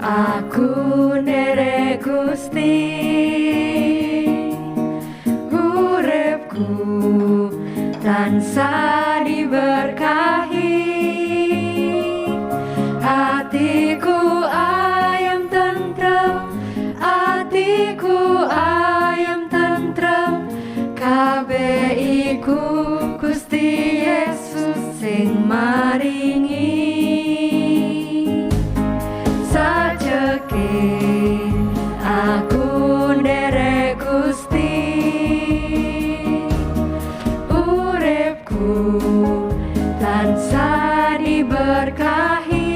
Aku nderek Gusti, uripku tansah diberkahi, atiku ayem tentrem, atiku ayem tentrem, kabeh iku Gusti Yesus sing maringi. Sajeke aku nderek Gusti, uripku tansah diberkahi,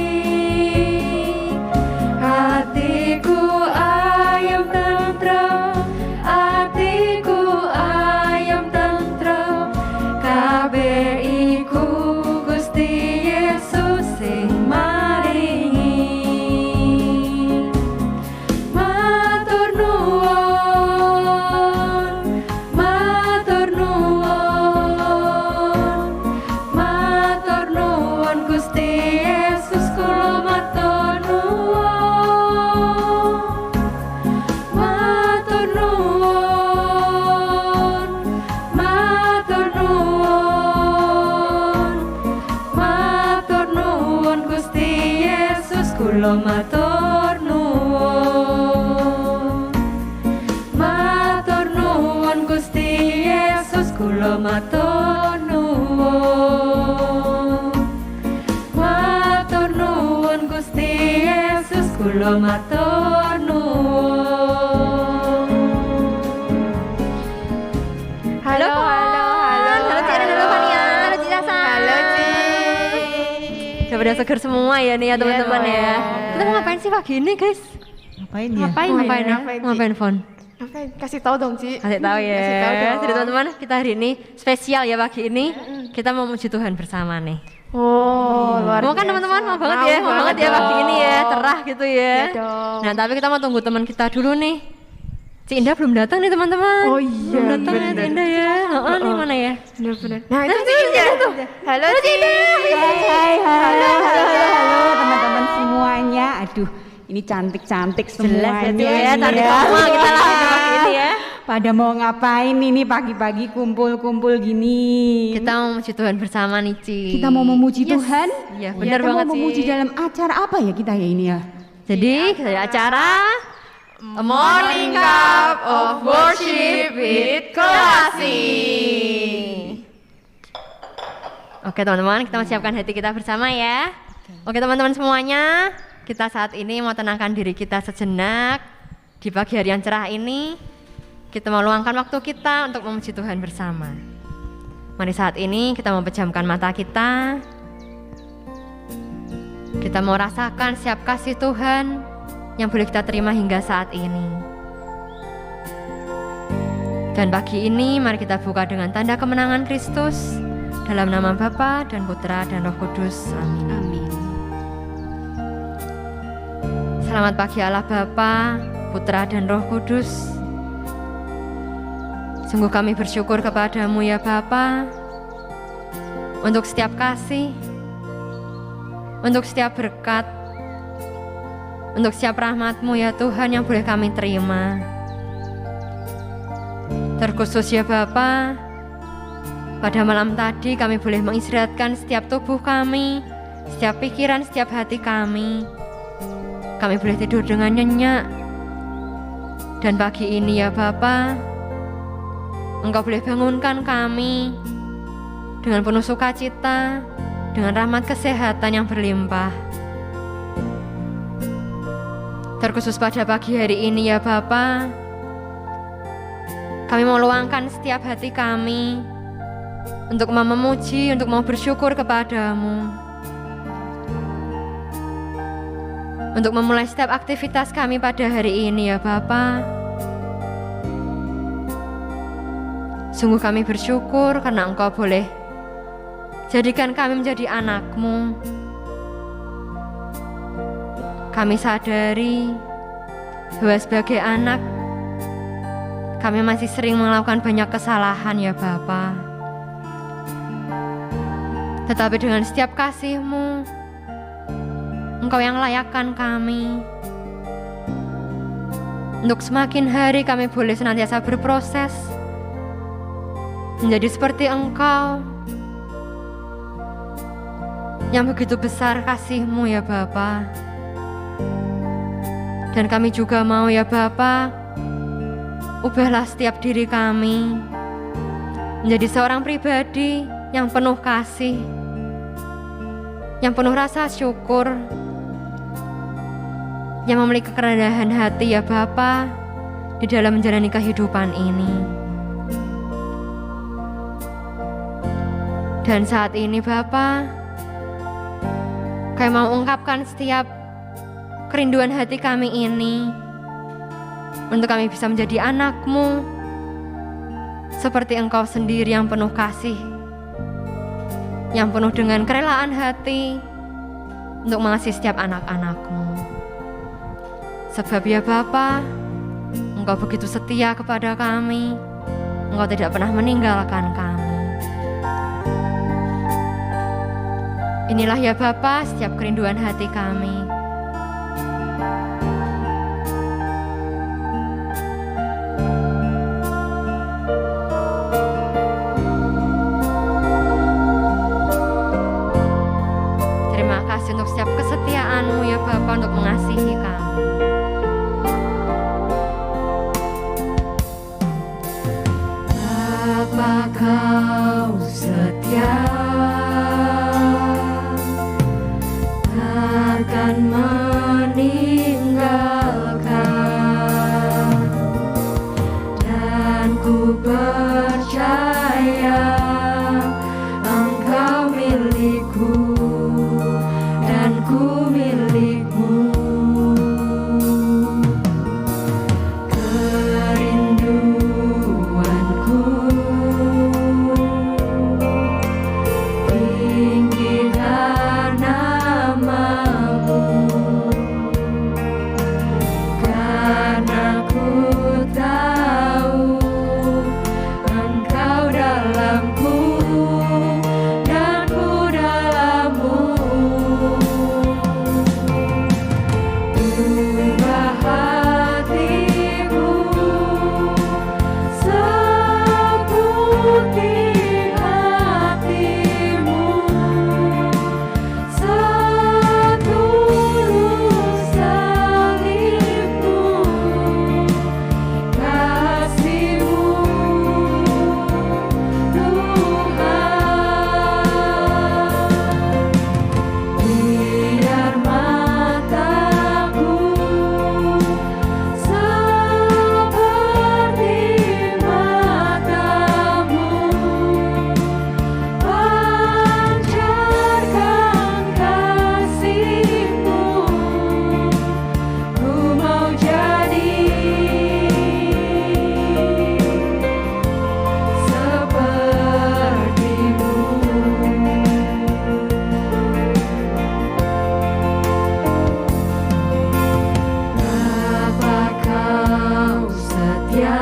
hatiku ayem tentrem, hatiku ayem tentrem, kabeh iku Gusti Yesus sing maringi. Matur nuwun, matur nuwun, matur nuwun Gusti Yesus, kula matur nuwun. Matur nuwun, matur nuwun, matur nuwun Gusti Yesus, kula matur nuwun. Matur nuwun Gusti Yesus, kula matur nuwun. Matur nuwun Gusti Yesus, kula matur nuwun. Halo Cik Ren, halo Fania, halo Cik Sasa. Halo Ci. Udah pada seger semua ya nih ya teman-teman ya. Kita mau ngapain sih pagi ini guys? Ngapain ya? Ngapain ya? Ngapain, Ci? Ngapain Fon? Ngapain? Kasih tahu dong Ci. Kasih tahu ya. Kasih tahu dong. Jadi teman-teman, kita hari ini spesial ya pagi ini. Kita mau memuji Tuhan bersama nih. Oh, luar Mau kan biasa. teman-teman? Mau banget ya? Mau banget ya pagi ini ya, cerah gitu ya. Iya dong. Nah, tapi kita mau tunggu teman kita dulu nih. Cik Indah belum datang nih teman-teman. Oh iya, belum datang ya Cik Indah ya. Oh, nih mana ya? Benar-benar. Nah, itu Ci Indah. Halo Ci. Hai, halo teman-teman semuanya. Aduh, ini cantik-cantik Jelas semuanya. ya, ini cantik ya. semua kita lah pagi ini ya. Pada mau ngapain ini pagi-pagi kumpul-kumpul gini? Kita mau memuji Tuhan bersama nih Ci. Kita mau memuji Yes. Tuhan. Iya, benar Kita banget mau memuji sih. dalam acara apa ya kita ya ini ya? Jadi ada acara A Morning Cup of Worship with Kolasi. Oke teman-teman, kita mau siapkan hati kita bersama ya. Oke teman-teman semuanya, kita saat ini mau tenangkan diri kita sejenak. Di pagi hari yang cerah ini, kita mau luangkan waktu kita untuk memuji Tuhan bersama. Mari saat ini kita mau pejamkan mata kita. Kita mau rasakan setiap kasih Tuhan yang boleh kita terima hingga saat ini. Dan pagi ini mari kita buka dengan tanda kemenangan Kristus dalam nama Bapa dan Putra dan Roh Kudus. Amin. Amin. Selamat pagi Allah Bapa, Putra dan Roh Kudus. Sungguh kami bersyukur kepadamu ya Bapa, untuk setiap kasih, untuk setiap berkat, untuk setiap rahmat-Mu ya Tuhan yang boleh kami terima. Terkhusus ya Bapa, pada malam tadi kami boleh mengistirahatkan setiap tubuh kami, setiap pikiran, setiap hati kami. Kami boleh tidur dengan nyenyak. Dan pagi ini ya Bapa, Engkau boleh bangunkan kami dengan penuh sukacita, dengan rahmat kesehatan yang berlimpah. Terkhusus pada pagi hari ini ya Bapa, kami mau luangkan setiap hati kami untuk mau memuji, untuk mau bersyukur kepadamu, untuk memulai setiap aktivitas kami pada hari ini ya Bapa. Sungguh kami bersyukur karena Engkau boleh jadikan kami menjadi anak-Mu. Kami sadari bahwa sebagai anak, kami masih sering melakukan banyak kesalahan ya Bapa. Tetapi dengan setiap kasih-Mu, Engkau yang layakkan kami. Untuk semakin hari kami boleh senantiasa berproses menjadi seperti Engkau yang begitu besar kasih-Mu ya Bapa. Dan kami juga mau ya Bapa, ubahlah setiap diri kami menjadi seorang pribadi yang penuh kasih, yang penuh rasa syukur, yang memiliki kerendahan hati ya Bapa di dalam menjalani kehidupan ini. Dan saat ini Bapa, kami mau ungkapkan setiap kerinduan hati kami ini untuk kami bisa menjadi anak-Mu seperti Engkau sendiri yang penuh kasih, yang penuh dengan kerelaan hati untuk mengasihi setiap anak-anak-Mu. Sebab ya Bapa, Engkau begitu setia kepada kami, Engkau tidak pernah meninggalkan kami. Inilah ya Bapa setiap kerinduan hati kami. Terima kasih untuk setiap kesetiaan-Mu ya Bapa untuk mengasihi kami. Bapa, Kau setia, takkan meninggalkan, dan ku percaya Engkau milikku dan ku milik-Mu. Kerinduanku tinggikan nama-Mu, karena ku tahu Engkau dalamku dan ku dalam-Mu. Ubah hatiku seperti hati-Mu, setulus salib-Mu, kasih-Mu Tuhan. Biar mataku seperti mata-Mu, pancarkan kasih-Mu. Ku mau jadi seperti-Mu. Bapa, Kau setia,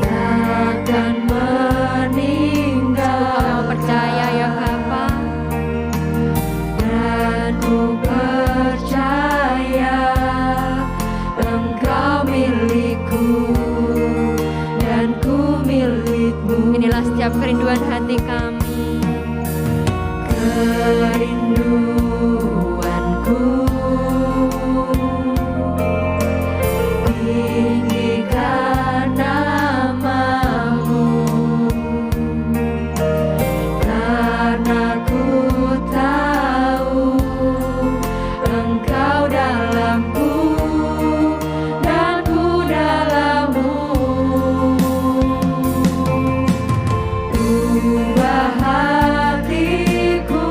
takkan meninggalkan. Kau percaya ya Bapa, dan ku percaya Engkau milikku dan ku milik-Mu. Inilah setiap kerinduan hati kami. Kerinduanku tinggikan nama-Mu, karena ku tahu Engkau dalamku dan ku dalam-Mu. Ubah hatiku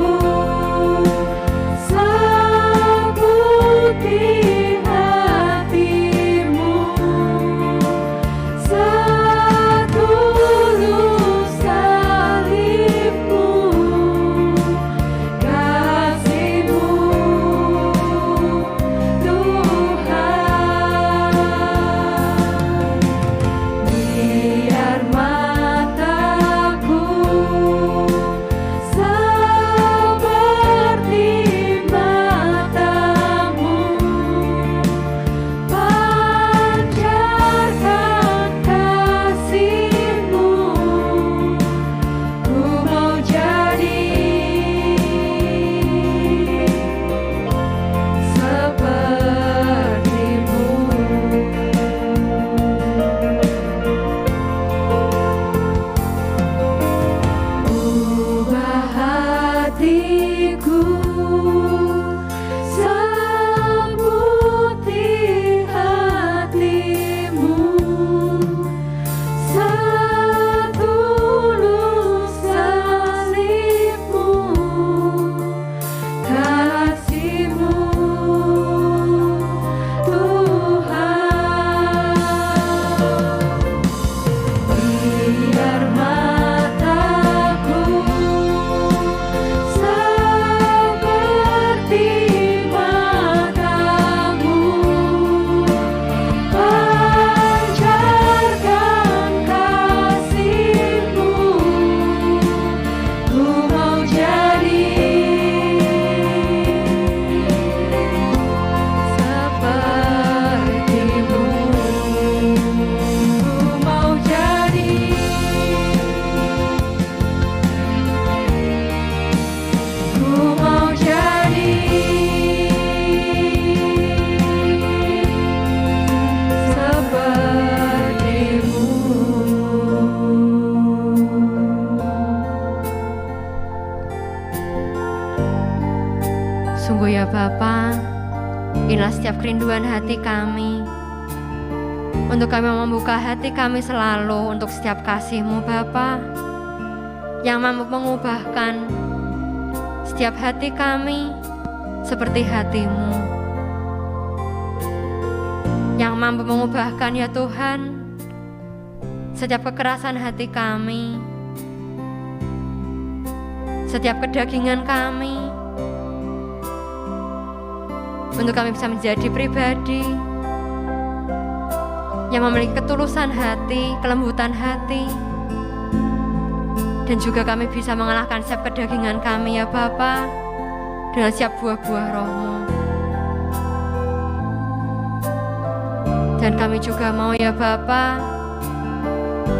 Bapa, inilah setiap kerinduan hati kami. Untuk kami membuka hati kami selalu untuk setiap kasih-Mu Bapa, yang mampu mengubahkan setiap hati kami seperti hati-Mu, yang mampu mengubahkan ya Tuhan setiap kekerasan hati kami, setiap kedagingan kami, untuk kami bisa menjadi pribadi yang memiliki ketulusan hati, kelembutan hati, dan juga kami bisa mengalahkan setiap kedagingan kami ya Bapa dengan setiap buah-buah Roh-Mu. Dan kami juga mau ya Bapa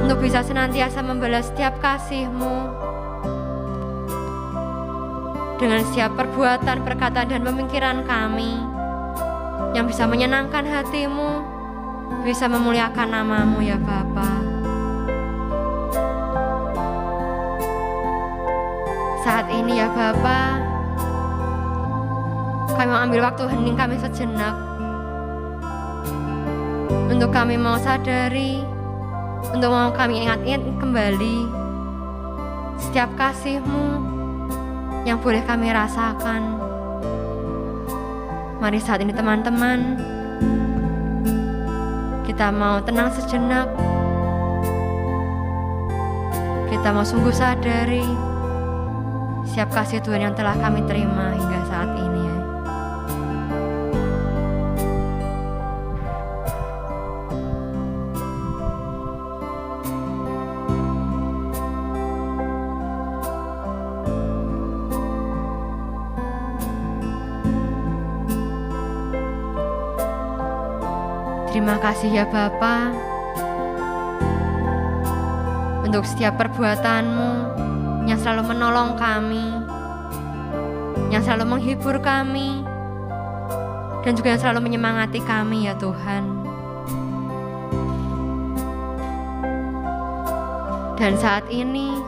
untuk bisa senantiasa membalas setiap kasih-Mu dengan setiap perbuatan, perkataan, dan pemikiran kami yang bisa menyenangkan hati-Mu, bisa memuliakan nama-Mu ya Bapa. Saat ini ya Bapa, kami mau ambil waktu hening kami sejenak untuk kami mau sadari, untuk mau kami ingat-ingat kembali setiap kasih-Mu yang boleh kami rasakan. Mari saat ini teman-teman, kita mau tenang sejenak. Kita mau sungguh sadari setiap kasih Tuhan yang telah kami terima hingga saat ini ya. Terima kasih ya Bapa untuk setiap perbuatan-Mu yang selalu menolong kami, yang selalu menghibur kami, dan juga yang selalu menyemangati kami ya Tuhan. Dan saat ini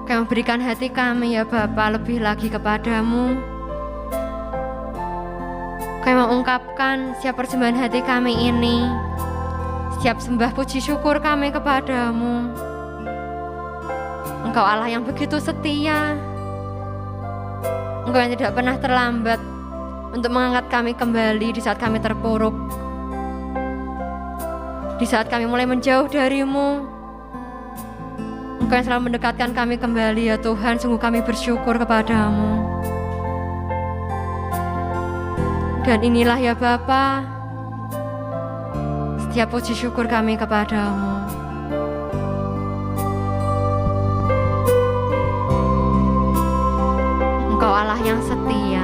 kami memberikan hati kami ya Bapa lebih lagi kepadamu. Kami mau ungkapkan setiap persembahan hati kami ini, setiap sembah puji syukur kami kepadamu. Engkau Allah yang begitu setia, Engkau yang tidak pernah terlambat untuk mengangkat kami kembali di saat kami terpuruk, di saat kami mulai menjauh dari-Mu. Engkau yang selalu mendekatkan kami kembali ya Tuhan. Sungguh kami bersyukur kepadamu. Dan inilah ya Bapa, setiap puji syukur kami kepadamu. Engkau Allah yang setia.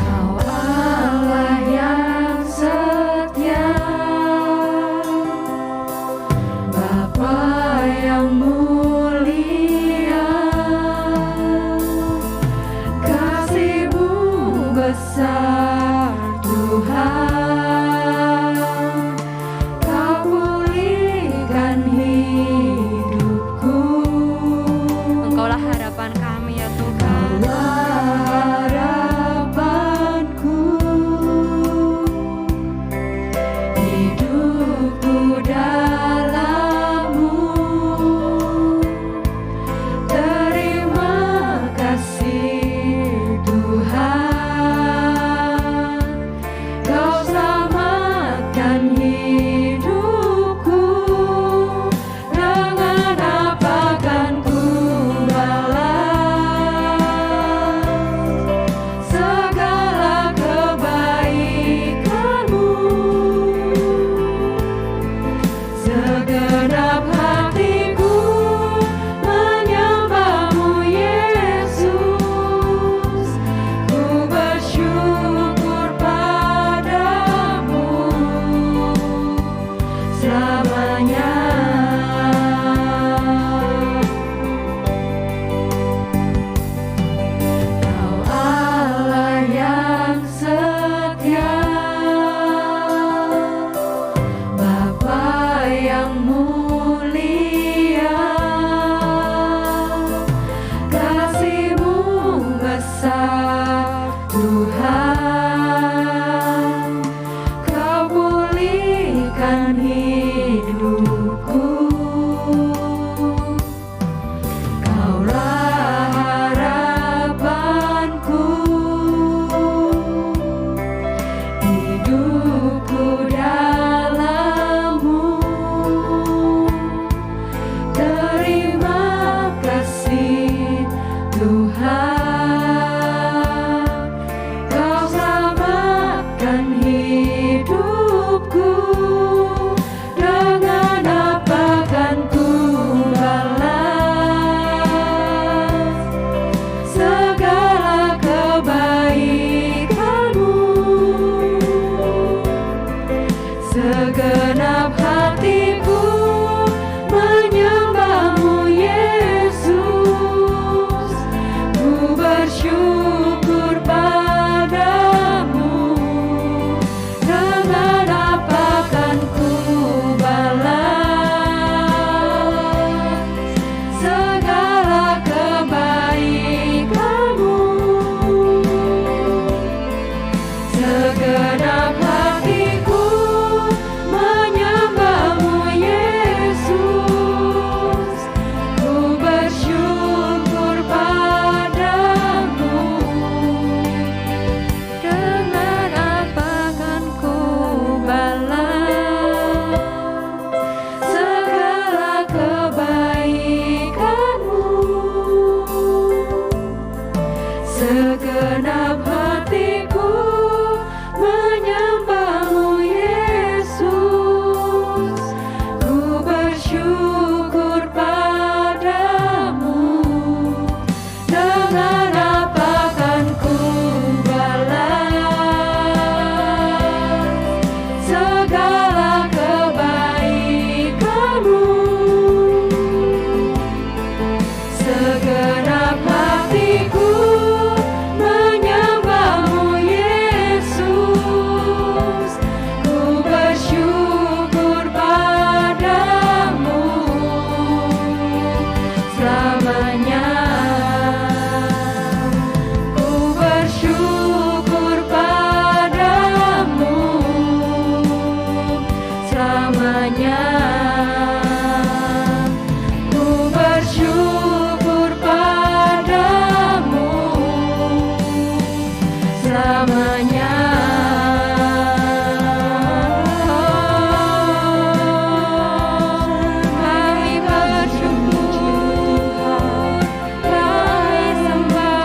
Engkau Allah yang setia, Bapa yang mulia, kasih-Mu besar Tuhan, Kau pulihkan hidupku. Engkaulah harapan kami ya Tuhan. Segenap hatiku menyembahmu Yesus, ku bersyukur padamu. Dengan apa kan ku balas segala kebaikanmu? Segenap hatiku menyembahmu Yesus, ku bersyukur padamu selamanya. Ku bersyukur padamu selamanya. Ku bersyukur padamu selamanya. Kami bersyukur, kami sembah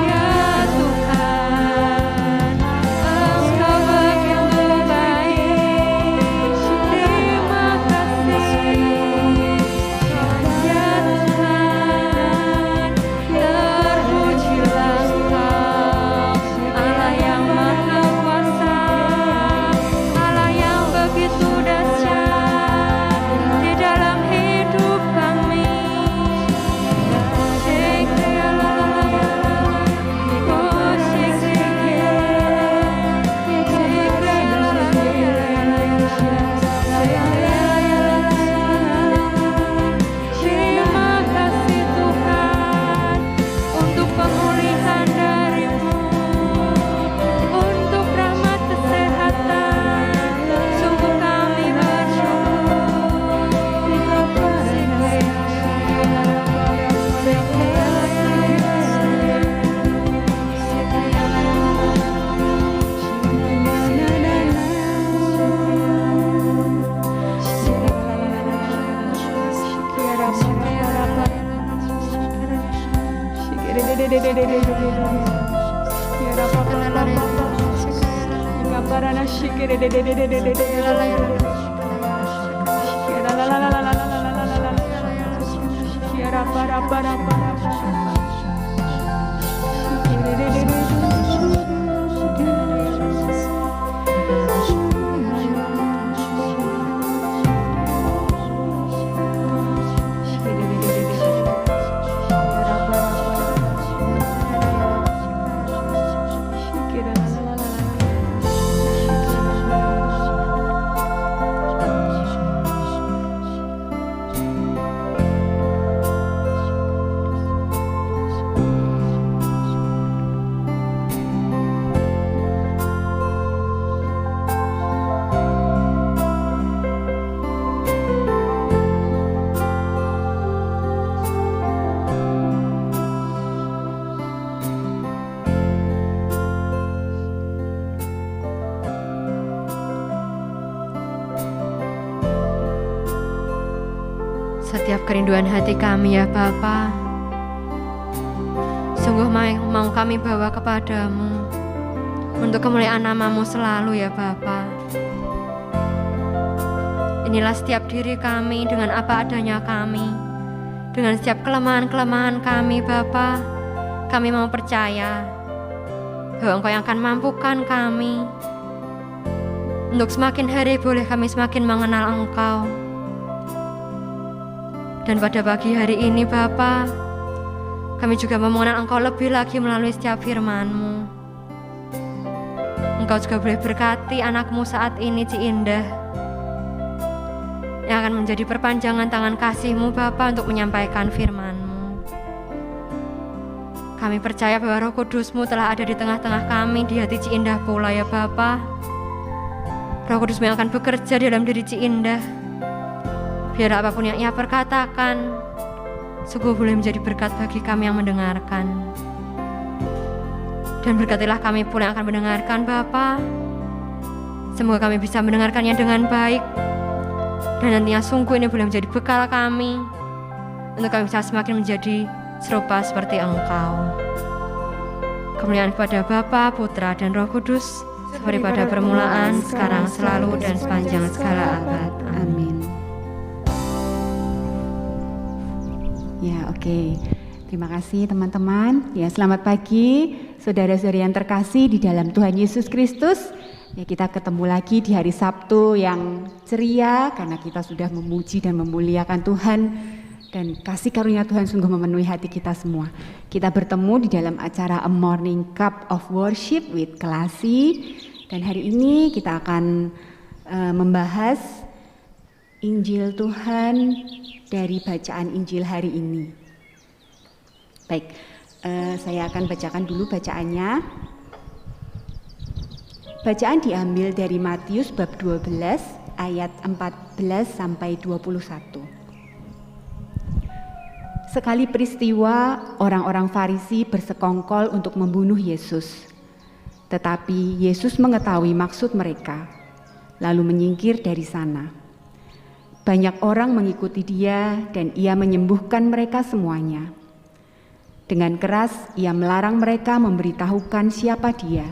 ya Tuhan. Engkau begitu baik, terima kasih ya Tuhan. Terpujilah Engkau, Allah yang Maha Kuasa, Allah yang begitu dahsyat di dalam hidup kami. Terima kasih Tuhan untuk pemulihan dari-Mu, untuk rahmat kesehatan. Sungguh kami bersyukur. Terima kasih setiap kerinduan hati kami ya Bapa, sungguh mau kami bawa kepadamu untuk kemuliaan nama-Mu selalu ya Bapa. Inilah setiap diri kami dengan apa adanya kami, dengan setiap kelemahan-kelemahan kami Bapa. Kami mau percaya bahwa Engkau yang akan mampukan kami untuk semakin hari boleh kami semakin mengenal Engkau. Dan pada pagi hari ini Bapa, kami juga mau mengenal Engkau lebih lagi melalui setiap firman-Mu. Engkau juga boleh berkati anak-Mu saat ini, Ci Indah, yang akan menjadi perpanjangan tangan kasih-Mu Bapa untuk menyampaikan firman-Mu. Kami percaya bahwa Roh Kudus-Mu telah ada di tengah-tengah kami, di hati Ci Indah pula ya Bapa. Roh Kudus-Mu yang akan bekerja di dalam diri Ci Indah. Biar apapun yang ia perkatakan sungguh boleh menjadi berkat bagi kami yang mendengarkan. Dan berkatilah kami pula yang akan mendengarkan Bapa. Semoga kami bisa mendengarkannya dengan baik, dan nantinya sungguh ini boleh menjadi bekal kami untuk kami bisa semakin menjadi serupa seperti Engkau. kemuliaan kepada Bapa, Putra, dan Roh Kudus, seperti pada permulaan, sekarang, selalu, dan sepanjang segala abad. Amin. Ya, oke. Terima kasih teman-teman. Ya, selamat pagi saudara-saudari yang terkasih di dalam Tuhan Yesus Kristus. Ya, kita ketemu lagi di hari Sabtu yang ceria karena kita sudah memuji dan memuliakan Tuhan, dan kasih karunia Tuhan sungguh memenuhi hati kita semua. Kita bertemu di dalam acara A Morning Cup of Worship with Kelasi, dan hari ini kita akan membahas Injil Tuhan dari bacaan Injil hari ini. Baik, saya akan bacakan dulu bacaannya. Bacaan diambil dari Matius bab 12 ayat 14 sampai 21. Sekali peristiwa, orang-orang Farisi bersekongkol untuk membunuh Yesus. Tetapi Yesus mengetahui maksud mereka, lalu menyingkir dari sana. Banyak orang mengikuti dia dan ia menyembuhkan mereka semuanya. Dengan keras ia melarang mereka memberitahukan siapa dia,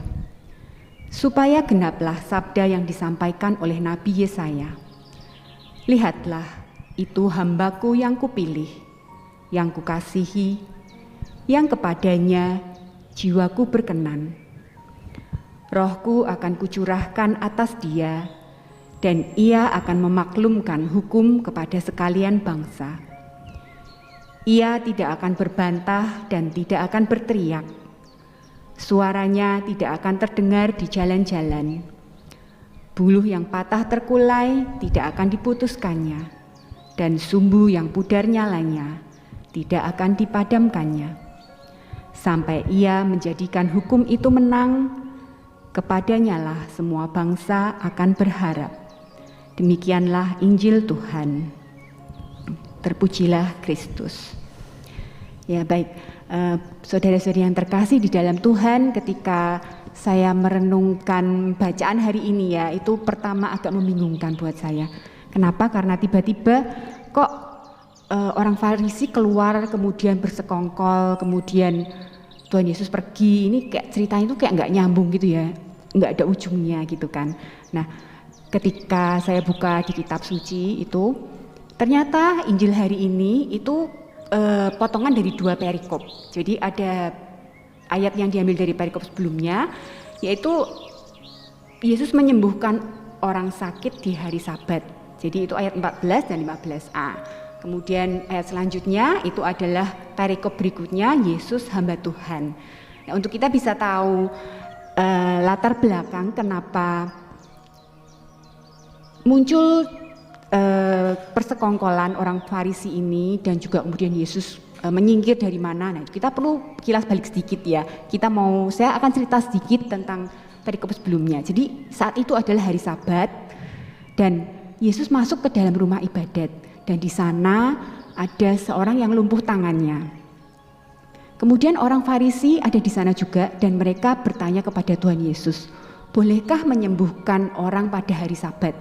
supaya genaplah sabda yang disampaikan oleh Nabi Yesaya. Lihatlah, itu hambaku yang kupilih, yang kukasihi, yang kepadanya jiwaku berkenan. Rohku akan kucurahkan atas dia, dan ia akan memaklumkan hukum kepada sekalian bangsa. Ia tidak akan berbantah dan tidak akan berteriak. Suaranya tidak akan terdengar di jalan-jalan. Buluh yang patah terkulai tidak akan diputuskannya, dan sumbu yang pudar nyalanya tidak akan dipadamkannya. Sampai ia menjadikan hukum itu menang, kepadanya lah semua bangsa akan berharap. Demikianlah Injil Tuhan. Terpujilah Kristus. Ya, baik, saudara-saudari yang terkasih di dalam Tuhan, ketika saya merenungkan bacaan hari ini ya, itu pertama agak membingungkan buat saya. Kenapa? Karena tiba-tiba kok orang Farisi keluar kemudian bersekongkol, kemudian Tuhan Yesus pergi. Ini kayak ceritanya itu kayak nggak nyambung gitu ya, nggak ada ujungnya gitu kan. Nah, ketika saya buka di kitab suci itu, ternyata Injil hari ini itu potongan dari 2 perikop. Jadi ada ayat yang diambil dari perikop sebelumnya, yaitu Yesus menyembuhkan orang sakit di hari Sabat. Jadi itu ayat 14 dan 15a. Kemudian ayat selanjutnya itu adalah perikop berikutnya, Yesus hamba Tuhan. Nah, untuk kita bisa tahu latar belakang kenapa muncul persekongkolan orang Farisi ini dan juga kemudian Yesus menyingkir dari mana. Nah, kita perlu kilas balik sedikit ya. Saya akan cerita sedikit tentang perikop sebelumnya. Jadi saat itu adalah hari Sabat dan Yesus masuk ke dalam rumah ibadat, dan di sana ada seorang yang lumpuh tangannya. Kemudian orang Farisi ada di sana juga dan mereka bertanya kepada Tuhan Yesus, bolehkah menyembuhkan orang pada hari Sabat?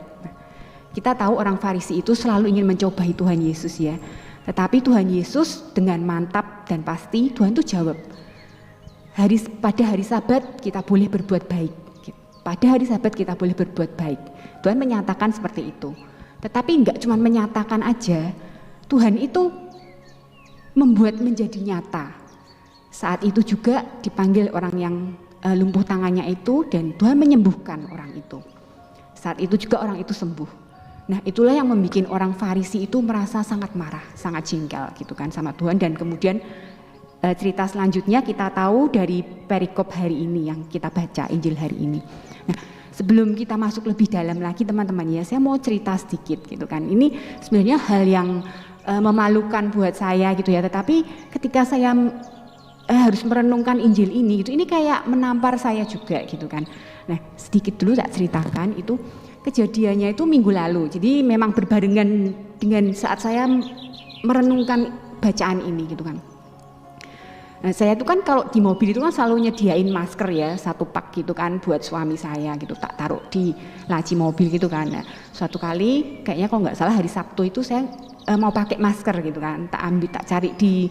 Kita tahu orang Farisi itu selalu ingin mencobai Tuhan Yesus ya. Tetapi Tuhan Yesus dengan mantap dan pasti Tuhan itu jawab, pada hari Sabat kita boleh berbuat baik. Pada hari Sabat kita boleh berbuat baik. Tuhan menyatakan seperti itu. Tetapi enggak cuma menyatakan aja, Tuhan itu membuat menjadi nyata. Saat itu juga dipanggil orang yang lumpuh tangannya itu dan Tuhan menyembuhkan orang itu. Saat itu juga orang itu sembuh. Nah, itulah yang membuat orang Farisi itu merasa sangat marah, sangat jengkel gitu kan sama Tuhan. Dan kemudian cerita selanjutnya kita tahu dari perikop hari ini yang kita baca, Injil hari ini. Nah, sebelum kita masuk lebih dalam lagi teman-teman ya, saya mau cerita sedikit gitu kan. Ini sebenarnya hal yang memalukan buat saya gitu ya, tetapi ketika saya harus merenungkan Injil ini gitu, ini kayak menampar saya juga gitu kan. Nah, sedikit dulu tak ceritakan itu. Kejadiannya itu minggu lalu, jadi memang berbarengan dengan saat saya merenungkan bacaan ini gitu kan. Nah, saya itu kan kalau di mobil itu kan selalu nyediain masker ya, 1 pak gitu kan buat suami saya gitu, tak taruh di laci mobil gitu kan. Nah, suatu kali kayaknya kalau nggak salah hari Sabtu itu saya mau pakai masker gitu kan, tak cari di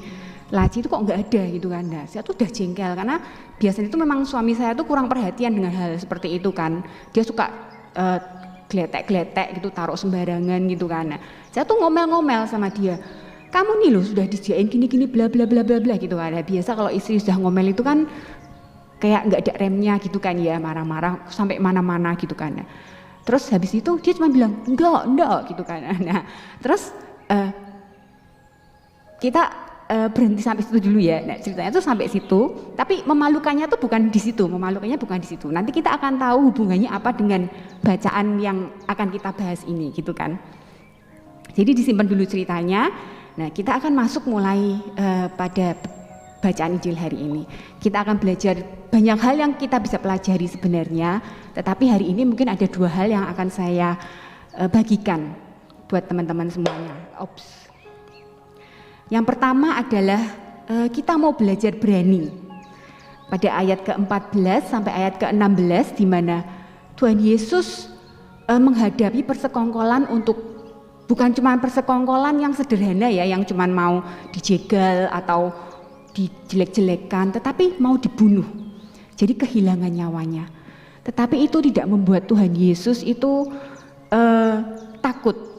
laci itu kok nggak ada gitu kan. Nah, saya tuh udah jengkel karena biasanya itu memang suami saya tuh kurang perhatian dengan hal seperti itu kan. Dia suka geletek-geletek gitu, taruh sembarangan gitu kan. Nah, saya tuh ngomel-ngomel sama dia. Kamu nih loh sudah disediain gini-gini bla bla bla bla bla gitu kan. Nah, biasa kalau istri sudah ngomel itu kan kayak nggak ada remnya gitu kan ya, marah-marah sampai mana-mana gitu kan. Nah, terus habis itu dia cuma bilang enggak gitu kan. Nah, terus kita berhenti sampai situ dulu ya. Nah, ceritanya tuh sampai situ, tapi memalukannya tuh bukan di situ, memalukannya bukan di situ. Nanti kita akan tahu hubungannya apa dengan bacaan yang akan kita bahas ini gitu kan. Jadi disimpan dulu ceritanya. Nah, kita akan masuk mulai pada bacaan Injil hari ini. Kita akan belajar banyak hal yang kita bisa pelajari sebenarnya, tetapi hari ini mungkin ada 2 hal yang akan saya bagikan buat teman-teman semuanya. Yang pertama adalah kita mau belajar berani. Pada ayat ke-14 sampai ayat ke-16 di mana Tuhan Yesus menghadapi persekongkolan untuk bukan cuma persekongkolan yang sederhana ya, yang cuma mau dijegal atau dijelek-jelekan, tetapi mau dibunuh. Jadi kehilangan nyawanya. Tetapi itu tidak membuat Tuhan Yesus itu takut.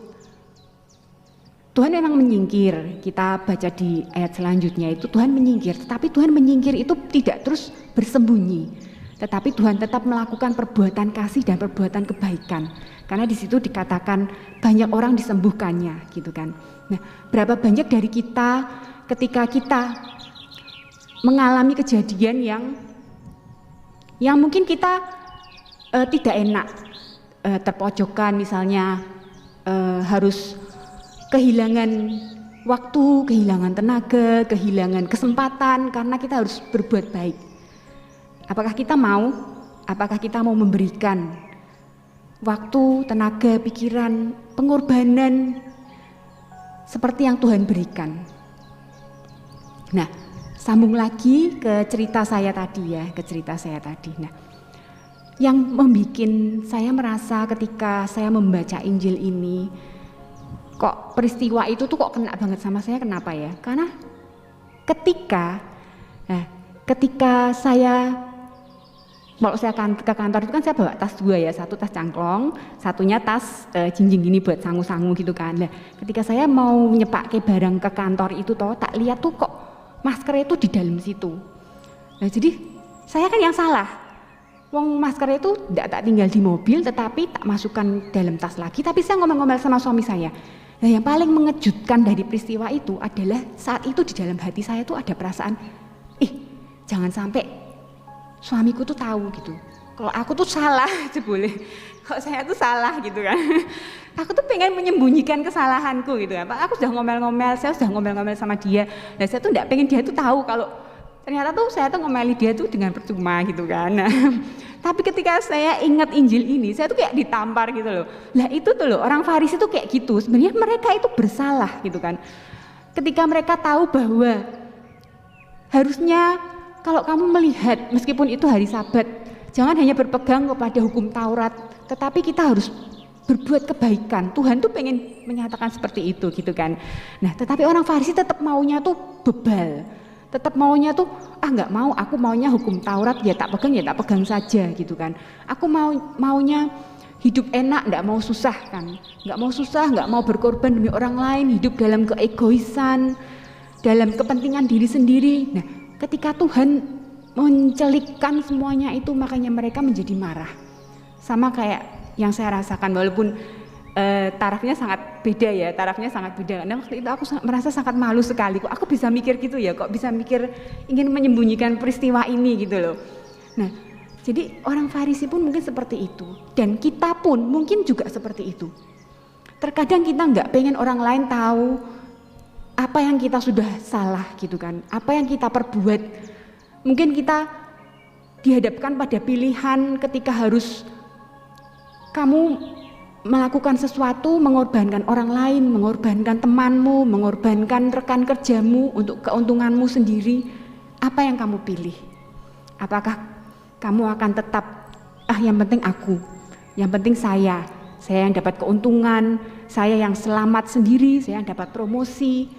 Tuhan memang menyingkir, kita baca di ayat selanjutnya itu Tuhan menyingkir, tetapi Tuhan menyingkir itu tidak terus bersembunyi, tetapi Tuhan tetap melakukan perbuatan kasih dan perbuatan kebaikan, karena di situ dikatakan banyak orang disembuhkannya gitu kan. Nah, berapa banyak dari kita ketika kita mengalami kejadian yang mungkin kita tidak enak, terpojokkan misalnya, harus kehilangan waktu, kehilangan tenaga, kehilangan kesempatan karena kita harus berbuat baik. Apakah kita mau? Apakah kita mau memberikan waktu, tenaga, pikiran, pengorbanan seperti yang Tuhan berikan? Nah, sambung lagi ke cerita saya tadi ya, Nah, yang membuat saya merasa ketika saya membaca Injil ini, kok peristiwa itu tuh kok kena banget sama saya, kenapa ya? Karena ketika saya, kalau saya ke kantor itu kan saya bawa tas 2 ya, 1 tas cangklong, satunya tas jinjing gini buat sangu-sangu gitu kan. Nah, ketika saya mau nyepake barang ke kantor itu toh, tak lihat tuh kok masker itu di dalam situ. Nah, jadi saya kan yang salah. Wong masker itu tidak tak tinggal di mobil, tetapi tak masukkan dalam tas lagi. Tapi saya ngomel-ngomel sama suami saya. Nah, yang paling mengejutkan dari peristiwa itu adalah saat itu di dalam hati saya tuh ada perasaan, jangan sampai suamiku tuh tahu gitu. Kalau aku tuh salah, boleh. Kalau saya tuh salah gitu kan. Aku tuh pengen menyembunyikan kesalahanku gitu kan. Aku sudah ngomel-ngomel, saya sudah ngomel-ngomel sama dia. Nah, saya tuh tidak pengen dia tuh tahu kalau ternyata tuh saya tuh ngomeli dia tuh dengan percuma gitu kan. Nah, tapi ketika saya ingat Injil ini, saya tuh kayak ditampar gitu loh. Lah itu tuh loh, orang Farisi tuh kayak gitu. Sebenarnya mereka itu bersalah gitu kan. Ketika mereka tahu bahwa harusnya kalau kamu melihat meskipun itu hari Sabat, jangan hanya berpegang kepada hukum Taurat, tetapi kita harus berbuat kebaikan. Tuhan tuh pengen menyatakan seperti itu gitu kan. Nah, tetapi orang Farisi tetap maunya tuh bebal. Tetap maunya tuh nggak mau, aku maunya hukum Taurat, ya tak pegang saja gitu kan. Aku maunya hidup enak, nggak mau susah kan, nggak mau berkorban demi orang lain, hidup dalam keegoisan, dalam kepentingan diri sendiri. Nah, ketika Tuhan mencelikkan semuanya itu, makanya mereka menjadi marah. Sama kayak yang saya rasakan, walaupun tarafnya sangat beda ya, karena waktu itu aku merasa sangat malu sekali, kok aku bisa mikir gitu ya, kok bisa mikir ingin menyembunyikan peristiwa ini gitu loh. Nah, jadi orang Farisi pun mungkin seperti itu, dan kita pun mungkin juga seperti itu. Terkadang kita nggak pengen orang lain tahu apa yang kita sudah salah gitu kan, apa yang kita perbuat. Mungkin kita dihadapkan pada pilihan ketika harus kamu melakukan sesuatu, mengorbankan orang lain, mengorbankan temanmu, mengorbankan rekan kerjamu untuk keuntunganmu sendiri. Apa yang kamu pilih? Apakah kamu akan tetap, yang penting aku, yang penting saya yang dapat keuntungan, saya yang selamat sendiri, saya yang dapat promosi,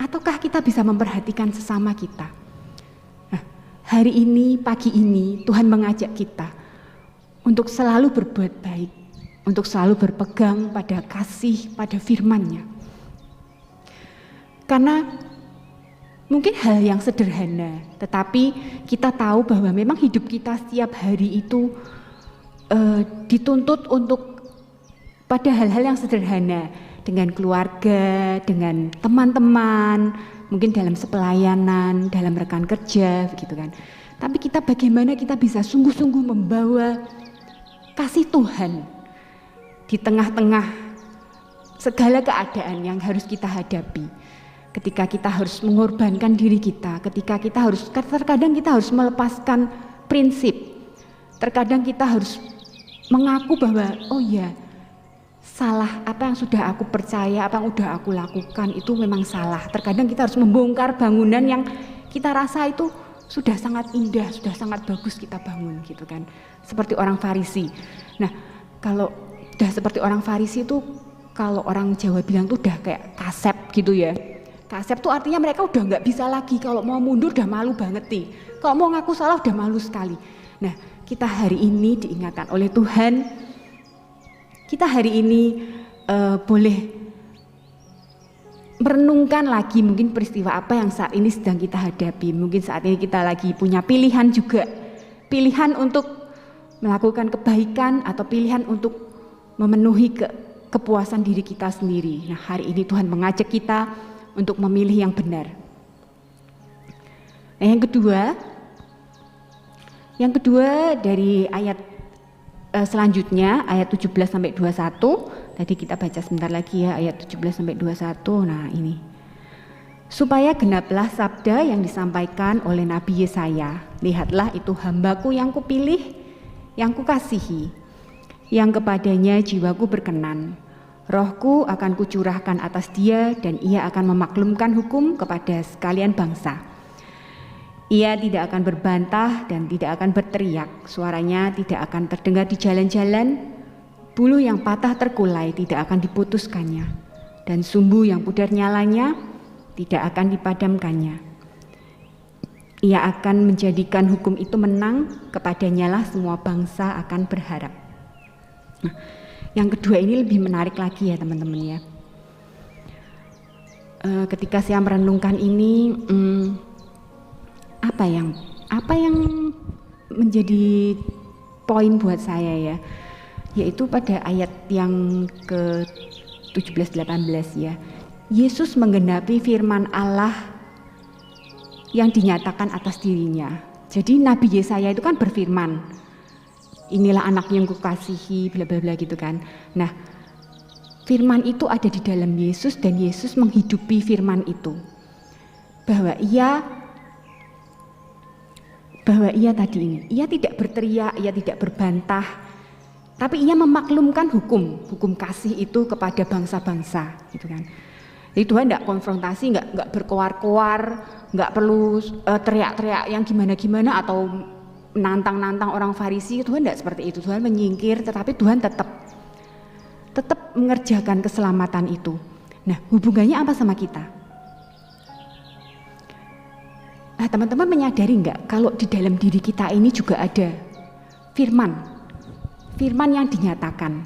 ataukah kita bisa memperhatikan sesama kita? Nah, hari ini, pagi ini Tuhan mengajak kita untuk selalu berbuat baik, untuk selalu berpegang pada kasih, pada firman-Nya. Karena mungkin hal yang sederhana, tetapi kita tahu bahwa memang hidup kita setiap hari itu dituntut untuk pada hal-hal yang sederhana, dengan keluarga, dengan teman-teman, mungkin dalam sepelayanan, dalam rekan kerja, begitu kan. Tapi kita bagaimana kita bisa sungguh-sungguh membawa kasih Tuhan di tengah-tengah segala keadaan yang harus kita hadapi. Ketika kita harus mengorbankan diri kita, ketika kita harus, terkadang kita harus melepaskan prinsip, terkadang kita harus mengaku bahwa oh ya, salah, apa yang sudah aku percaya, apa yang sudah aku lakukan itu memang salah. Terkadang kita harus membongkar bangunan yang kita rasa itu sudah sangat indah, sudah sangat bagus kita bangun gitu kan. Seperti orang Farisi. Nah, kalau udah seperti orang Farisi itu, kalau orang Jawa bilang tuh udah kayak kasep gitu ya. Kasep tuh artinya mereka udah nggak bisa lagi, kalau mau mundur udah malu banget nih, kalau mau ngaku salah udah malu sekali. Nah, kita hari ini diingatkan oleh Tuhan, kita hari ini boleh merenungkan lagi mungkin peristiwa apa yang saat ini sedang kita hadapi. Mungkin saat ini kita lagi punya pilihan juga, pilihan untuk melakukan kebaikan atau pilihan untuk memenuhi kepuasan diri kita sendiri. Nah, hari ini Tuhan mengajak kita untuk memilih yang benar. Nah, yang kedua dari ayat selanjutnya, ayat 17 sampai 21. Tadi kita baca sebentar lagi ya, ayat 17 sampai 21. Nah, ini. Supaya genaplah sabda yang disampaikan oleh Nabi Yesaya. Lihatlah, itu hambaku yang kupilih, yang kukasihi, yang kepadanya jiwaku berkenan. Rohku akan kucurahkan atas dia, dan ia akan memaklumkan hukum kepada sekalian bangsa. Ia tidak akan berbantah dan tidak akan berteriak, suaranya tidak akan terdengar di jalan-jalan, bulu yang patah terkulai tidak akan diputuskannya, dan sumbu yang pudar nyalanya tidak akan dipadamkannya. Ia akan menjadikan hukum itu menang, kepadanya lah semua bangsa akan berharap. Nah, yang kedua ini lebih menarik lagi ya teman-teman ya. Ketika saya merenungkan ini, apa yang menjadi poin buat saya ya, yaitu pada ayat yang ke 17-18 ya. Yesus menggenapi firman Allah yang dinyatakan atas dirinya. Jadi Nabi Yesaya itu kan berfirman, inilah anak yang kukasihi, bla bla bla gitu kan. Nah, firman itu ada di dalam Yesus dan Yesus menghidupi firman itu. Bahwa ia tadi ini, ia tidak berteriak, ia tidak berbantah, tapi ia memaklumkan hukum kasih itu kepada bangsa-bangsa, gitu kan. Jadi Tuhan tidak konfrontasi, nggak berkoar-koar, nggak perlu teriak-teriak yang gimana-gimana atau nantang-nantang orang Farisi. Tuhan tidak seperti itu. Tuhan menyingkir, tetapi Tuhan tetap mengerjakan keselamatan itu. Nah, hubungannya apa sama kita? Nah, teman-teman menyadari enggak kalau di dalam diri kita ini juga ada firman yang dinyatakan.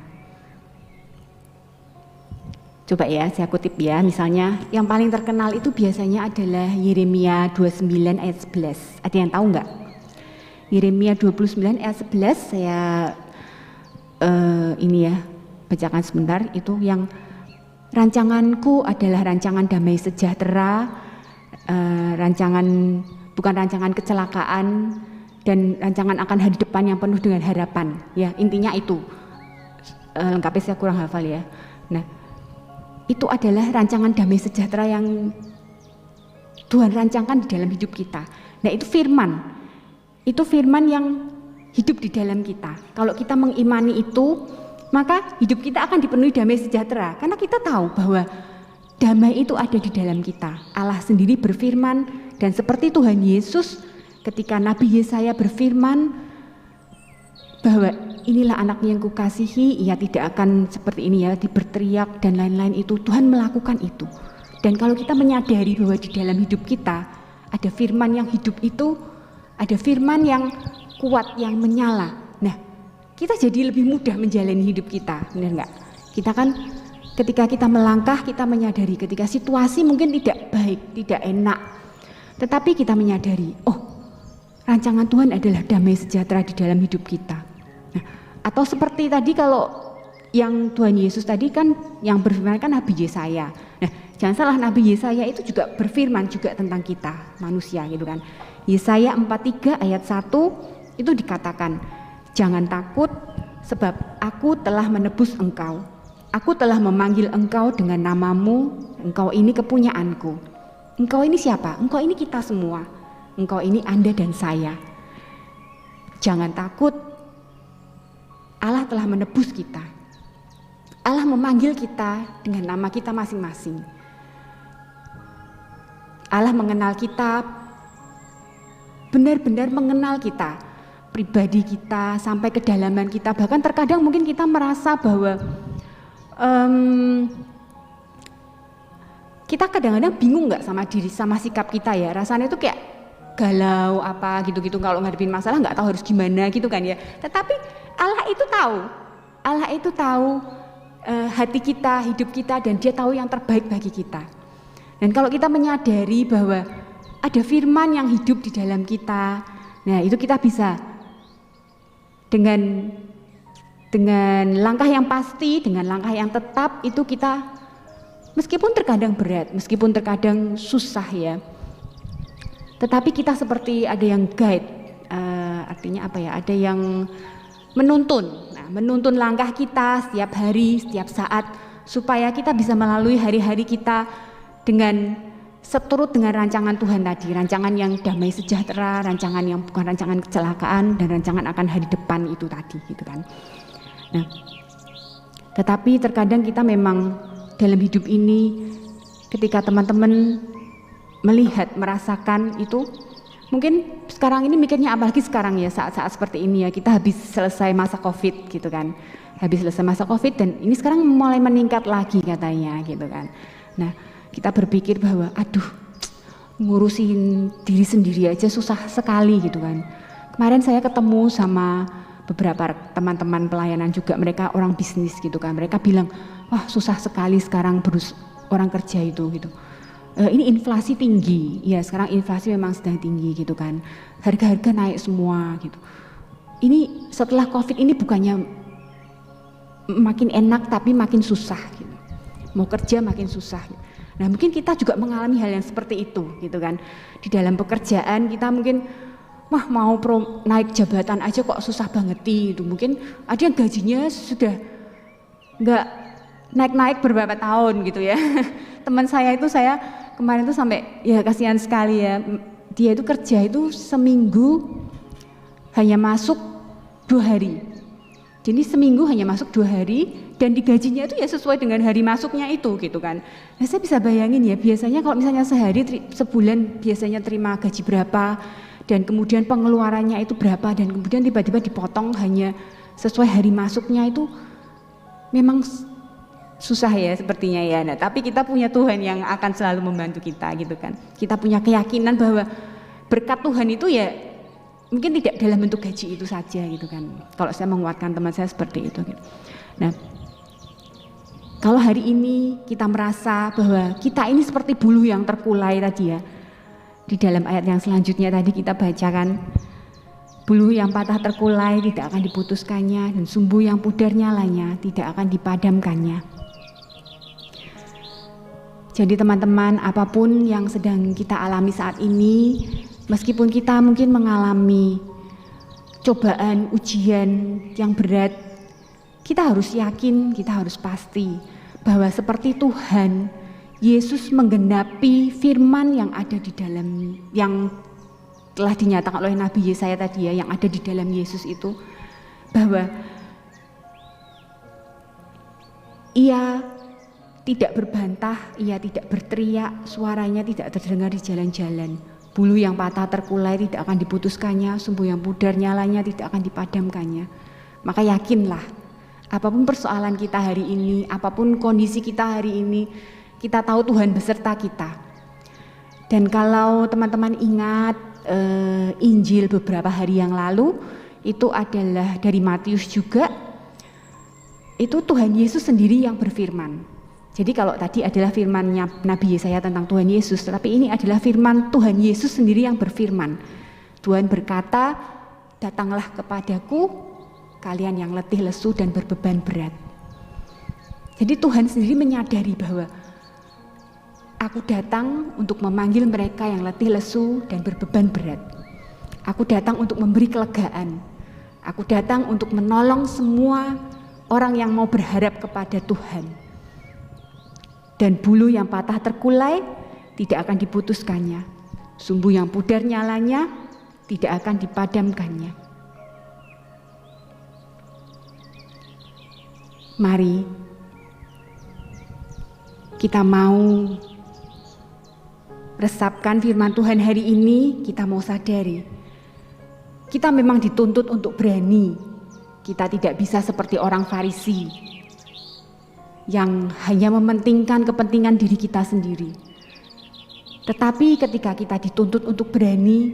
Coba ya, saya kutip ya, misalnya yang paling terkenal itu biasanya adalah Yeremia 29 ayat 11. Ada yang tahu enggak? Yeremia 29 ayat 11 saya bacakan sebentar. Itu yang rancanganku adalah rancangan damai sejahtera, bukan rancangan kecelakaan, dan rancangan akan hari depan yang penuh dengan harapan. Ya, intinya itu. Lengkapnya saya kurang hafal ya. Nah, itu adalah rancangan damai sejahtera yang Tuhan rancangkan di dalam hidup kita. Nah, itu firman. Itu firman yang hidup di dalam kita. Kalau kita mengimani itu, maka hidup kita akan dipenuhi damai sejahtera. Karena kita tahu bahwa damai itu ada di dalam kita. Allah sendiri berfirman, dan seperti Tuhan Yesus ketika Nabi Yesaya berfirman bahwa inilah anaknya yang kukasihi, ia tidak akan seperti ini ya, berteriak dan lain-lain itu. Tuhan melakukan itu. Dan kalau kita menyadari bahwa di dalam hidup kita ada firman yang hidup itu, ada firman yang kuat, yang menyala. Nah, kita jadi lebih mudah menjalani hidup kita, benar enggak? Kita kan ketika kita melangkah, kita menyadari ketika situasi mungkin tidak baik, tidak enak. Tetapi kita menyadari, oh, rancangan Tuhan adalah damai sejahtera di dalam hidup kita. Nah, atau seperti tadi kalau yang Tuhan Yesus tadi kan yang berfirman kan Nabi Yesaya. Nah, jangan salah, Nabi Yesaya itu juga berfirman juga tentang kita manusia gitu kan. Yesaya 43 ayat 1 itu dikatakan, jangan takut sebab aku telah menebus engkau. Aku telah memanggil engkau dengan namamu, engkau ini kepunyaanku. Engkau ini siapa? Engkau ini kita semua. Engkau ini Anda dan saya. Jangan takut, Allah telah menebus kita. Allah memanggil kita dengan nama kita masing-masing. Allah mengenal kita, benar-benar mengenal kita, pribadi kita, sampai kedalaman kita. Bahkan terkadang mungkin kita merasa bahwa kita kadang-kadang bingung nggak sama diri, sama sikap kita ya. Rasanya itu kayak galau apa gitu-gitu, kalau ngadepin masalah nggak tahu harus gimana gitu kan ya. Tetapi Allah itu tahu hati kita, hidup kita, dan Dia tahu yang terbaik bagi kita. Dan kalau kita menyadari bahwa ada firman yang hidup di dalam kita, nah itu kita bisa dengan langkah yang pasti, dengan langkah yang tetap, itu kita meskipun terkadang berat, meskipun terkadang susah ya, tetapi kita seperti ada yang guide, artinya apa ya, ada yang menuntun. Nah, menuntun langkah kita setiap hari, setiap saat, supaya kita bisa melalui hari-hari kita dengan seturut dengan rancangan Tuhan tadi, rancangan yang damai sejahtera, rancangan yang bukan rancangan kecelakaan, dan rancangan akan hari depan itu tadi gitu kan. Nah, tetapi terkadang kita memang dalam hidup ini, ketika teman-teman melihat, merasakan itu, mungkin sekarang ini mikirnya, apalagi sekarang ya, saat-saat seperti ini ya, kita habis selesai masa COVID gitu kan, habis selesai masa COVID, dan ini sekarang mulai meningkat lagi katanya gitu kan. Nah, kita berpikir bahwa aduh, ngurusin diri sendiri aja susah sekali gitu kan. Kemarin saya ketemu sama beberapa teman-teman pelayanan juga, mereka orang bisnis gitu kan, mereka bilang, wah susah sekali sekarang orang kerja itu gitu. Ini inflasi tinggi, ya sekarang inflasi memang sedang tinggi gitu kan, harga-harga naik semua gitu. Ini setelah COVID ini bukannya makin enak tapi makin susah gitu. Mau kerja makin susah. Nah mungkin kita juga mengalami hal yang seperti itu gitu kan. Di dalam pekerjaan kita mungkin, wah mau naik jabatan aja kok susah banget gitu. Mungkin ada yang gajinya sudah nggak naik-naik beberapa tahun gitu ya. Teman saya itu, saya kemarin tuh sampai ya kasihan sekali ya, dia itu kerja itu seminggu hanya masuk 2 hari. Jadi seminggu hanya masuk 2 hari dan digajinya itu ya sesuai dengan hari masuknya itu gitu kan. Nah saya bisa bayangin ya, biasanya kalau misalnya sebulan biasanya terima gaji berapa, dan kemudian pengeluarannya itu berapa, dan kemudian tiba-tiba dipotong hanya sesuai hari masuknya, itu memang susah ya sepertinya ya. Nah, tapi kita punya Tuhan yang akan selalu membantu kita gitu kan. Kita punya keyakinan bahwa berkat Tuhan itu ya mungkin tidak dalam bentuk gaji itu saja gitu kan. Kalau saya menguatkan teman saya seperti itu gitu. Nah, kalau hari ini kita merasa bahwa kita ini seperti buluh yang terkulai tadi ya, di dalam ayat yang selanjutnya tadi kita bacakan, buluh yang patah terkulai tidak akan diputuskannya, dan sumbu yang pudar nyalanya tidak akan dipadamkannya. Jadi teman-teman, apapun yang sedang kita alami saat ini, meskipun kita mungkin mengalami cobaan, ujian yang berat, kita harus yakin, kita harus pasti bahwa seperti Tuhan Yesus menggenapi firman yang ada di dalam, yang telah dinyatakan oleh Nabi Yesaya tadi ya, yang ada di dalam Yesus itu, bahwa Ia tidak berbantah, Ia tidak berteriak, suaranya tidak terdengar di jalan-jalan. Bulu yang patah terkulai tidak akan diputuskannya, sumbu yang pudar nyalanya tidak akan dipadamkannya. Maka yakinlah, apapun persoalan kita hari ini, apapun kondisi kita hari ini, kita tahu Tuhan beserta kita. Dan kalau teman-teman ingat Injil beberapa hari yang lalu, itu adalah dari Matius juga, itu Tuhan Yesus sendiri yang berfirman. Jadi kalau tadi adalah firman-Nya Nabi Yesaya tentang Tuhan Yesus, tetapi ini adalah firman Tuhan Yesus sendiri yang berfirman. Tuhan berkata, datanglah kepadaku kalian yang letih lesu dan berbeban berat. Jadi Tuhan sendiri menyadari bahwa aku datang untuk memanggil mereka yang letih lesu dan berbeban berat. Aku datang untuk memberi kelegaan. Aku datang untuk menolong semua orang yang mau berharap kepada Tuhan. Dan bulu yang patah terkulai tidak akan diputuskannya. Sumbu yang pudar nyalanya tidak akan dipadamkannya. Mari kita mau resapkan firman Tuhan hari ini. Kita mau sadari kita memang dituntut untuk berani. Kita tidak bisa seperti orang Farisi yang hanya mementingkan kepentingan diri kita sendiri. Tetapi ketika kita dituntut untuk berani,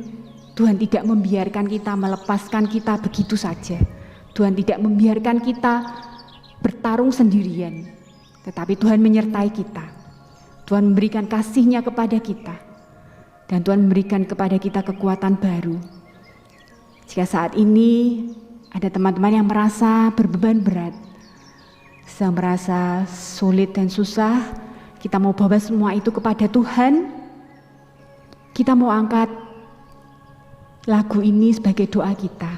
Tuhan tidak membiarkan kita, melepaskan kita begitu saja. Tuhan tidak membiarkan kita bertarung sendirian, tetapi Tuhan menyertai kita. Tuhan memberikan kasih-Nya kepada kita, dan Tuhan memberikan kepada kita kekuatan baru. Jika saat ini ada teman-teman yang merasa berbeban berat, sedang merasa sulit dan susah, kita mau bawa semua itu kepada Tuhan. Kita mau angkat lagu ini sebagai doa kita.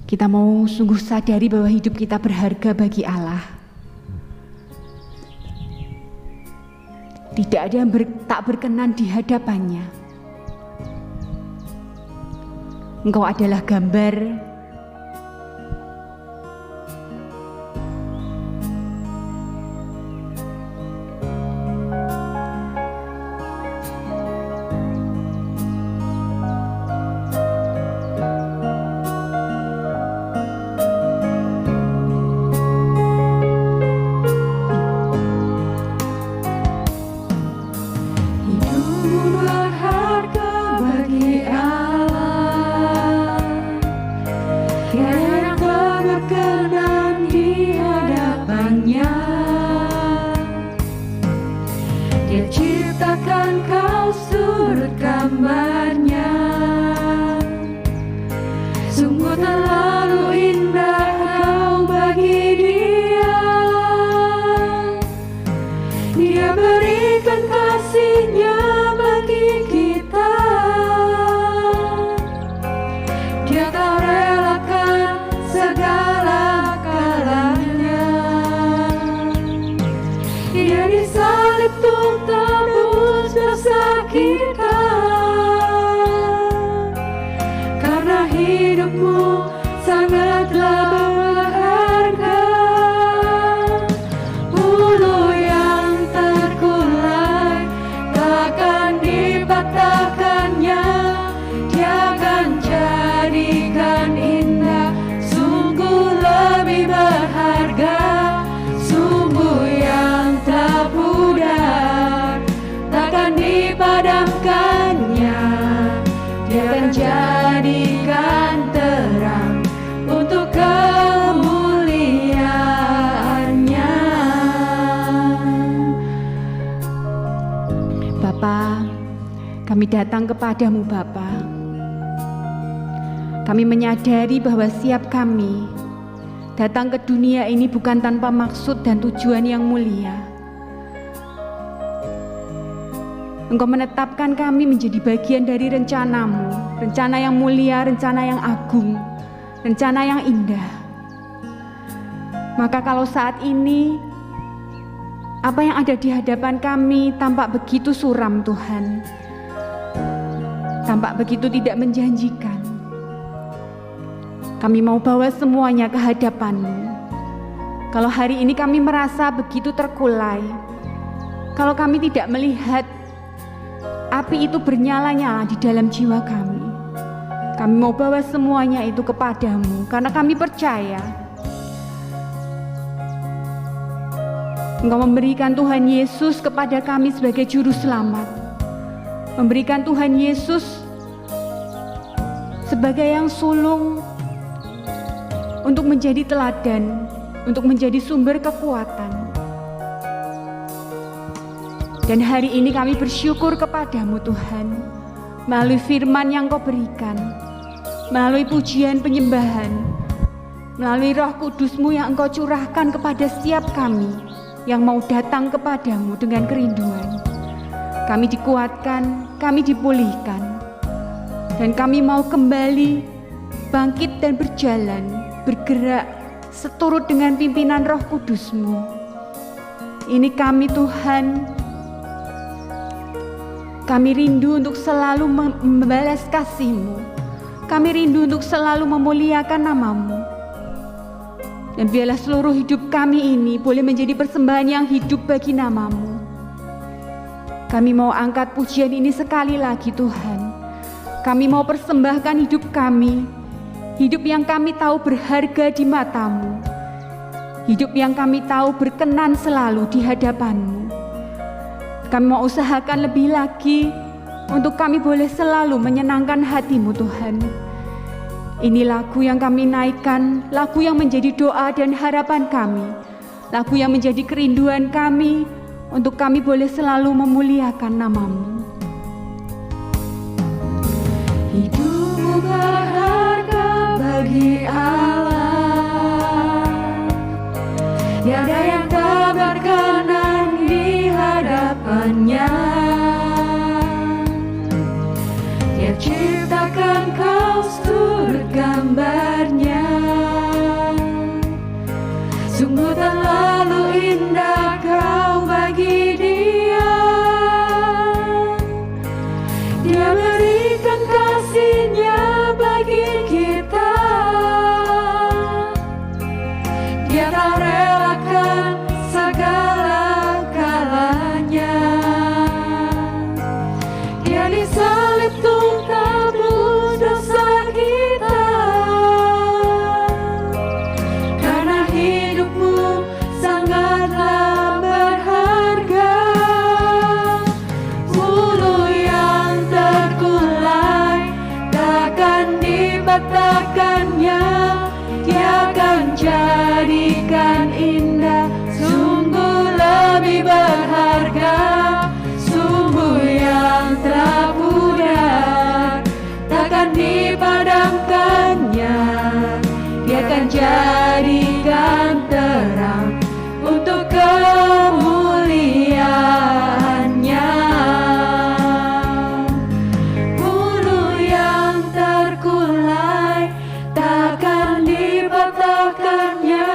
Kita mau sungguh sadari bahwa hidup kita berharga bagi Allah. Tidak ada yang tak berkenan di hadapannya. Engkau adalah gambar kami datang kepadamu Bapa. Kami menyadari bahwa siap kami datang ke dunia ini bukan tanpa maksud dan tujuan yang mulia. Engkau menetapkan kami menjadi bagian dari rencanamu, rencana yang mulia, rencana yang agung, rencana yang indah. Maka kalau saat ini apa yang ada di hadapan kami tampak begitu suram Tuhan, tampak begitu tidak menjanjikan, kami mau bawa semuanya ke hadapan-Mu. Kalau hari ini kami merasa begitu terkulai, kalau kami tidak melihat api itu bernyala-nyala di dalam jiwa kami mau bawa semuanya itu kepadamu, karena kami percaya Engkau memberikan Tuhan Yesus kepada kami sebagai juru selamat. Memberikan Tuhan Yesus sebagai yang sulung untuk menjadi teladan, untuk menjadi sumber kekuatan. Dan hari ini kami bersyukur kepadamu Tuhan, melalui firman yang Kau berikan, melalui pujian penyembahan, melalui Roh Kudus-Mu yang Engkau curahkan kepada setiap kami yang mau datang kepadamu dengan kerinduan. Kami dikuatkan, kami dipulihkan, dan kami mau kembali bangkit dan berjalan, bergerak seturut dengan pimpinan Roh Kudus-Mu. Ini kami Tuhan, kami rindu untuk selalu membalas kasih-Mu. Kami rindu untuk selalu memuliakan nama-Mu. Dan biarlah seluruh hidup kami ini boleh menjadi persembahan yang hidup bagi nama-Mu. Kami mau angkat pujian ini sekali lagi Tuhan. Kami mau persembahkan hidup kami, hidup yang kami tahu berharga di mata-Mu, hidup yang kami tahu berkenan selalu di hadapan-Mu. Kami mau usahakan lebih lagi untuk kami boleh selalu menyenangkan hati-Mu Tuhan. Ini lagu yang kami naikkan, lagu yang menjadi doa dan harapan kami, lagu yang menjadi kerinduan kami untuk kami boleh selalu memuliakan nama-Mu. Hidupmu berharga bagi Allah, tiada yang tak berkenan di hadapannya. Dia ciptakan kau seturut gambarnya, sungguh terlalu indah kau bagi Dia. Dia berikan kasih-Nya bagi kita. Dia tak relakan segala-galanya. Dia disalib untuk tebus dosa kita. Karena hidupmu sangatlah berharga. Bulu yang terkulai takkan dipatahkannya. Dia akan jadikan indah, sungguh lebih berharga. Sumber yang terpudar takkan dipadamkannya. Dia akan jadikan terang untuk kemuliaannya. Bulu yang terkulai takkan dipatahkannya.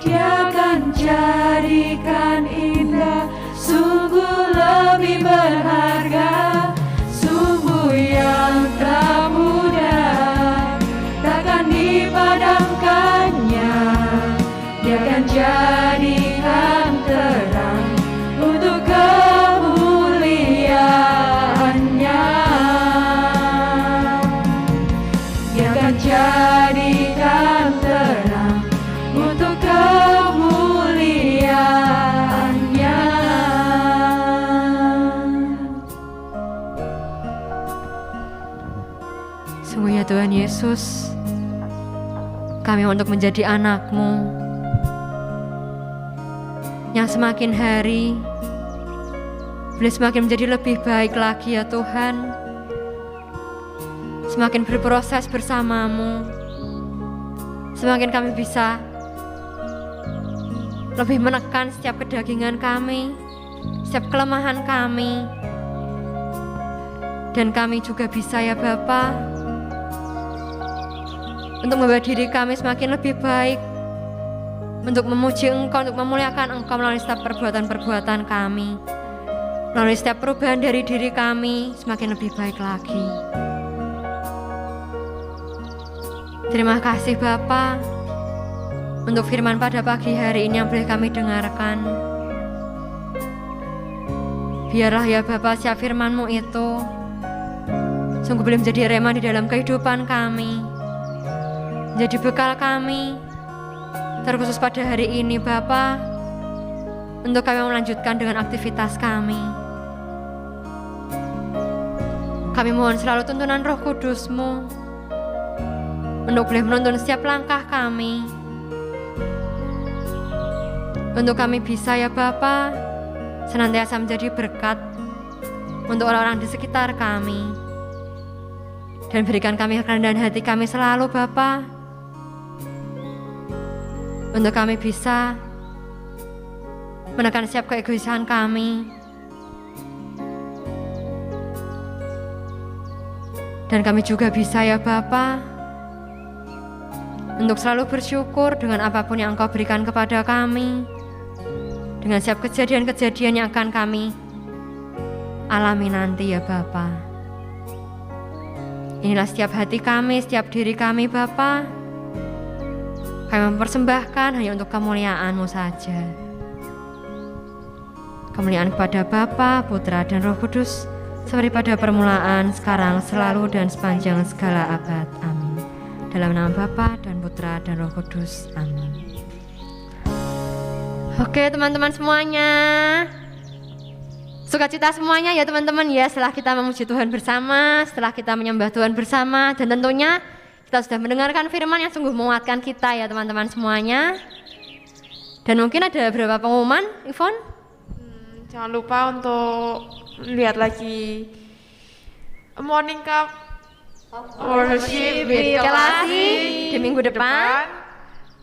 Dia akan jadikan indah, sungguh lebih berharga. Sumber yang terpudar takkan dipadamkannya. Dia akan jadikan terang untuk kemuliaannya. Dia akan jadikan terang untuk kemuliaannya. Sungguh ya Tuhan Yesus, kami untuk menjadi anak-Mu yang semakin hari boleh semakin menjadi lebih baik lagi ya Tuhan. Semakin berproses bersama-Mu, semakin kami bisa lebih menekan setiap kedagingan kami, setiap kelemahan kami. Dan kami juga bisa ya Bapa, untuk membuat diri kami semakin lebih baik, untuk memuji Engkau, untuk memuliakan Engkau melalui setiap perbuatan-perbuatan kami, melalui setiap perubahan dari diri kami semakin lebih baik lagi. Terima kasih Bapa untuk firman pada pagi hari ini yang boleh kami dengarkan. Biarlah ya Bapa setiap firman-Mu itu sungguh boleh menjadi rema di dalam kehidupan kami, menjadi bekal kami, terkhusus pada hari ini Bapa. untuk kami melanjutkan dengan aktivitas kami. Kami mohon selalu tuntunan Roh Kudus-Mu untuk boleh menuntun setiap langkah kami. Untuk kami bisa ya Bapa senantiasa menjadi berkat untuk orang-orang di sekitar kami. Dan berikan kami kerendahan hati kami selalu Bapa, untuk kami bisa menekan setiap keegoisan kami. Dan kami juga bisa ya Bapa untuk selalu bersyukur dengan apapun yang Engkau berikan kepada kami, dengan setiap kejadian-kejadian yang akan kami alami nanti ya Bapa. Inilah setiap hati kami, setiap diri kami Bapa. Kami mempersembahkan hanya untuk kemuliaan-Mu saja. Kemuliaan kepada Bapa, Putra, dan Roh Kudus, seperti pada permulaan, sekarang, selalu, dan sepanjang segala abad. Amin. Dalam nama Bapa dan Putra dan Roh Kudus. Amin. Oke teman-teman semuanya, sukacita semuanya ya teman-teman ya, setelah kita memuji Tuhan bersama, setelah kita menyembah Tuhan bersama, dan tentunya kita sudah mendengarkan firman yang sungguh menguatkan kita ya teman-teman semuanya. Dan mungkin ada beberapa pengumuman, Ivon? Jangan lupa untuk lihat lagi Morning Cup Worship with Kelasi di minggu depan.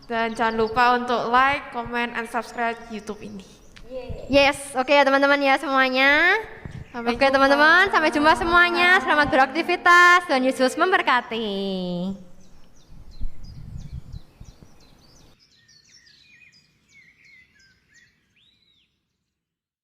Dan jangan lupa untuk like, comment, and subscribe YouTube ini. Yes, oke ya teman-teman ya semuanya. Sampai Oke jumpa. teman-teman, sampai jumpa semuanya. Selamat beraktivitas, Tuhan Yesus memberkati.